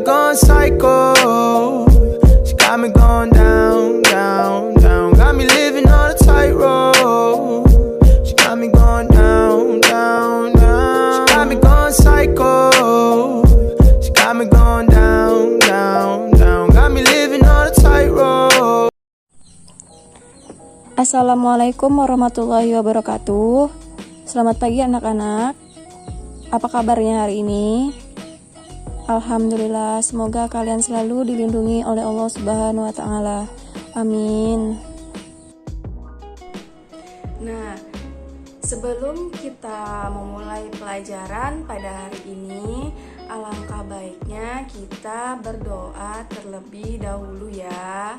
going psycho. She got me going down, down, down. Got me living on a tightrope. She got me going down, down, down. She got me going psycho. She got me going down, down, down. Got me living on a tightrope. Assalamualaikum warahmatullahi wabarakatuh. Selamat pagi anak-anak. Apa kabarnya hari ini? Alhamdulillah, semoga kalian selalu dilindungi oleh Allah Subhanahu wa taala. Amin. Nah, sebelum kita memulai pelajaran pada hari ini, alangkah baiknya kita berdoa terlebih dahulu ya.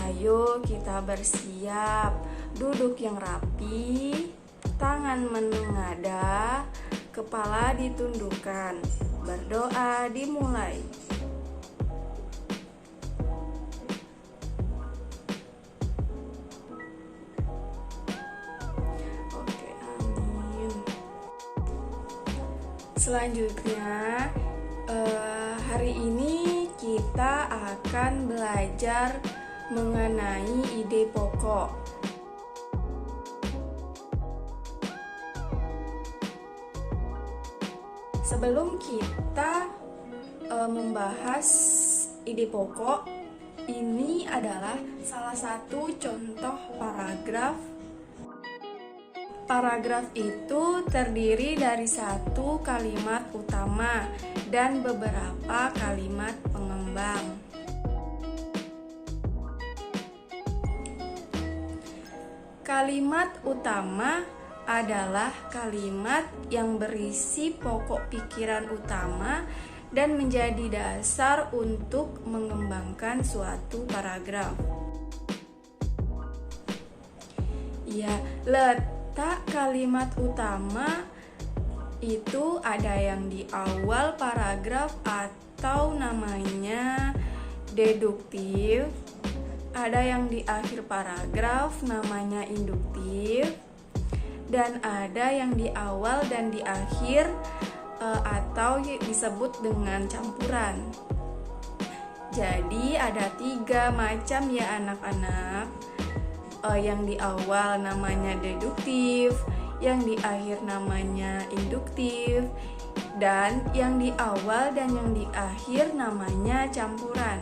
Ayo kita bersiap, duduk yang rapi, tangan menengadah, kepala ditundukkan, berdoa dimulai. Oke, amin. Selanjutnya, hari ini kita akan belajar mengenai ide pokok. Sebelum kita membahas ide pokok, ini adalah salah satu contoh paragraf. Paragraf itu terdiri dari satu kalimat utama dan beberapa kalimat pengembang. Kalimat utama adalah kalimat yang berisi pokok pikiran utama dan menjadi dasar untuk mengembangkan suatu paragraf. Ya, letak kalimat utama itu ada yang di awal paragraf atau namanya deduktif, ada yang di akhir paragraf namanya induktif, dan ada yang di awal dan di akhir atau disebut dengan campuran. Jadi ada 3 macam ya anak-anak. Yang di awal namanya deduktif, yang di akhir namanya induktif, dan yang di awal dan yang di akhir namanya campuran.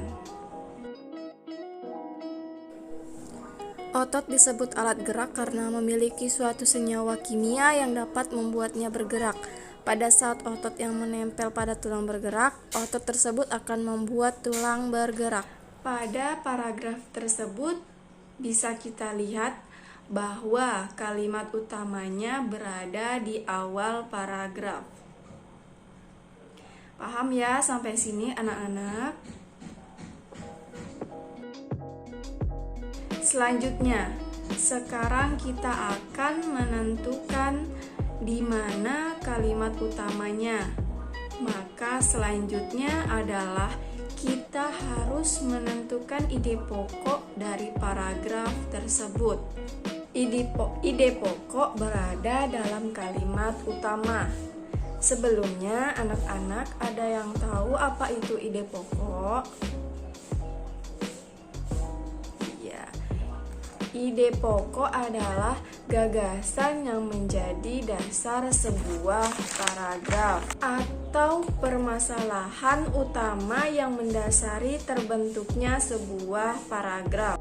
Otot disebut alat gerak karena memiliki suatu senyawa kimia yang dapat membuatnya bergerak. Pada saat otot yang menempel pada tulang bergerak, otot tersebut akan membuat tulang bergerak. Pada paragraf tersebut bisa kita lihat bahwa kalimat utamanya berada di awal paragraf. Paham ya sampai sini anak-anak? Selanjutnya, sekarang kita akan menentukan di mana kalimat utamanya. Maka selanjutnya adalah kita harus menentukan ide pokok dari paragraf tersebut. Ide pokok berada dalam kalimat utama. Sebelumnya, anak-anak ada yang tahu apa itu ide pokok? Ide pokok adalah gagasan yang menjadi dasar sebuah paragraf atau permasalahan utama yang mendasari terbentuknya sebuah paragraf.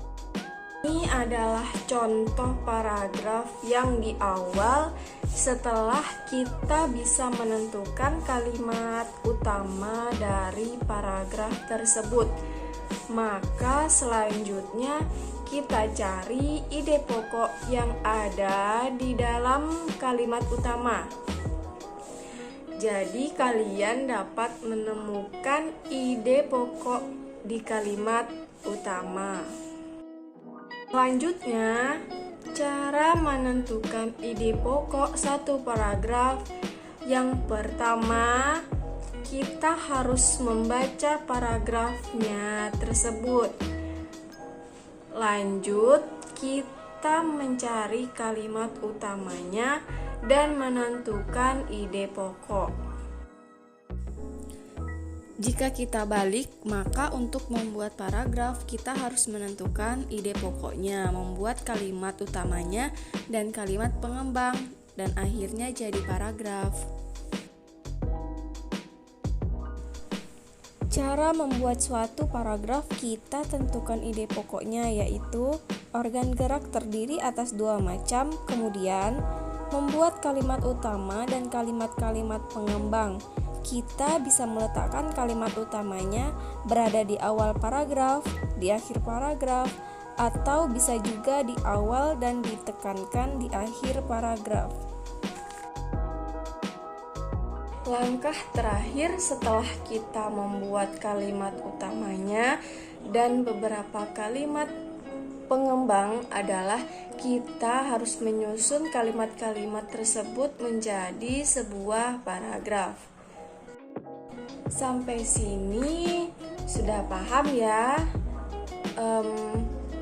Ini adalah contoh paragraf yang di awal setelah kita bisa menentukan kalimat utama dari paragraf tersebut. Maka selanjutnya kita cari ide pokok yang ada di dalam kalimat utama. Jadi kalian dapat menemukan ide pokok di kalimat utama. Selanjutnya, cara menentukan ide pokok satu paragraf. Yang pertama, kita harus membaca paragrafnya tersebut. Lanjut, kita mencari kalimat utamanya dan menentukan ide pokok. Jika kita balik, maka untuk membuat paragraf kita harus menentukan ide pokoknya, membuat kalimat utamanya dan kalimat pengembang, dan akhirnya jadi paragraf. Cara membuat suatu paragraf, kita tentukan ide pokoknya, yaitu organ gerak terdiri atas dua macam, kemudian membuat kalimat utama dan kalimat-kalimat pengembang. Kita bisa meletakkan kalimat utamanya berada di awal paragraf, di akhir paragraf, atau bisa juga di awal dan ditekankan di akhir paragraf. Langkah terakhir setelah kita membuat kalimat utamanya dan beberapa kalimat pengembang adalah kita harus menyusun kalimat-kalimat tersebut menjadi sebuah paragraf. Sampai sini sudah paham ya?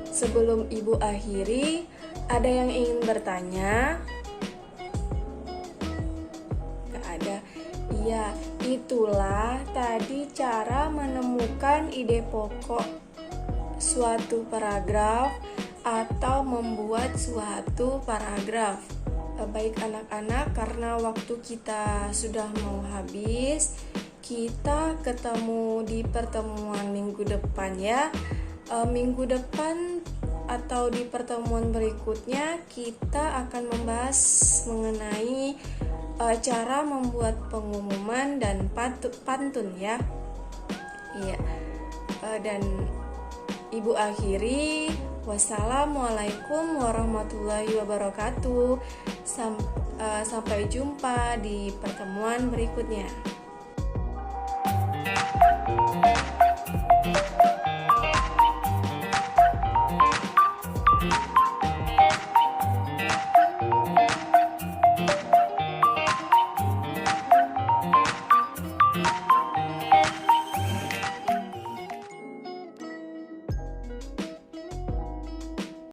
Sebelum Ibu akhiri, ada yang ingin bertanya? Gak ada. Iya, itulah tadi cara menemukan ide pokok suatu paragraf atau membuat suatu paragraf. Baik anak-anak, karena waktu kita sudah mau habis, kita ketemu di pertemuan minggu depan ya. Minggu depan atau di pertemuan berikutnya kita akan membahas mengenai cara membuat pengumuman dan pantun ya. Iya. Dan Ibu akhiri, wassalamualaikum warahmatullahi wabarakatuh. Sampai jumpa di pertemuan berikutnya.